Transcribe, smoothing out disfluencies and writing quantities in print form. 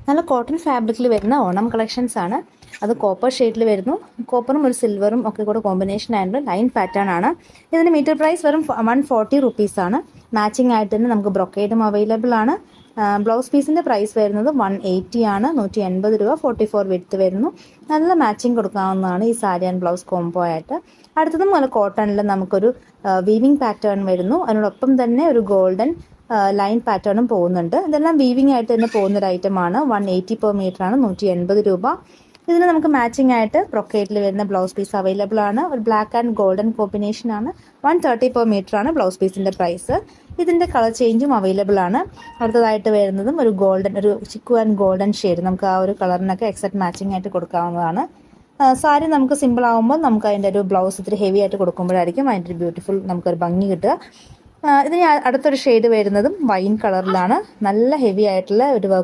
നല്ല കോട്ടൺ ഫാബ്രിക്കിൽ വരുന്ന ഓണം കളക്ഷൻസ് ആണ്. അത് കോപ്പർ ഷെയ്ഡിൽ വരുന്നു. കോപ്പറും ഒരു സിൽവറും ഒക്കെ കൂടെ കോമ്പിനേഷൻ ആയിട്ടുള്ള ലൈൻ പാറ്റേൺ ആണ്. ഇതിന് മീറ്റർ പ്രൈസ് വെറും 140 റുപ്പീസ് ആണ്. മാച്ചിങ് ആയിട്ട് തന്നെ നമുക്ക് ബ്രൊക്കേഡും അവൈലബിൾ ആണ്. ബ്ലൗസ് പീസിന്റെ പ്രൈസ് വരുന്നത് 180 ആണ്. 180 രൂപ. 44 വിഡ്ത്ത് വരുന്നു. നല്ല മാച്ചിങ് കൊടുക്കാവുന്നതാണ് ഈ സാരി ആൻഡ് ബ്ലൗസ് കോംബോ ആയിട്ട്. അടുത്തതും നല്ല കോട്ടണിൽ നമുക്കൊരു വീവിംഗ് പാറ്റേൺ വരുന്നു. അതിനോടൊപ്പം തന്നെ ഒരു ഗോൾഡൻ ലൈൻ പാറ്റേണും പോകുന്നുണ്ട്. ഇതെല്ലാം വീവിംഗ് ആയിട്ട് തന്നെ പോകുന്ന ഒരു ഐറ്റമാണ്. 180 പെർ മീറ്റർ ആണ്. 180 രൂപ. ഇതിന് നമുക്ക് മാച്ചിങ് ആയിട്ട് ബ്രൊക്കേഡിൽ വരുന്ന ബ്ലൗസ് പീസ് അവൈലബിൾ ആണ്. ഒരു ബ്ലാക്ക് ആൻഡ് ഗോൾഡൻ കോമ്പിനേഷൻ ആണ്. 130 പെർ മീറ്റർ ആണ് ബ്ലൗസ് പീസിന്റെ പ്രൈസ്. ഇതിന്റെ കളർ ചേഞ്ചും അവൈലബിൾ ആണ്. അടുത്തതായിട്ട് വരുന്നതും ഒരു ഗോൾഡൻ, ഒരു ചിക്കു ആൻഡ് ഗോൾഡൻ ഷെയ്ഡ്. നമുക്ക് ആ ഒരു കളറിനൊക്കെ എക്സാക്ട് മാച്ചിങ് ആയിട്ട് കൊടുക്കാവുന്നതാണ്. സാരി നമുക്ക് സിമ്പിൾ ആകുമ്പോൾ നമുക്ക് അതിൻ്റെ ഒരു ബ്ലൗസ് ഇത്തിരി ഹെവി ആയിട്ട് കൊടുക്കുമ്പോഴായിരിക്കും അതിൻ്റെ ഒരു ബ്യൂട്ടിഫുൾ നമുക്കൊരു ഭംഗി കിട്ടുക. ഇതിന് അടുത്തൊരു ഷെയ്ഡ് വരുന്നതും വൈൻ കളറിലാണ്. നല്ല ഹെവി ആയിട്ടുള്ള ഒരു വർക്ക്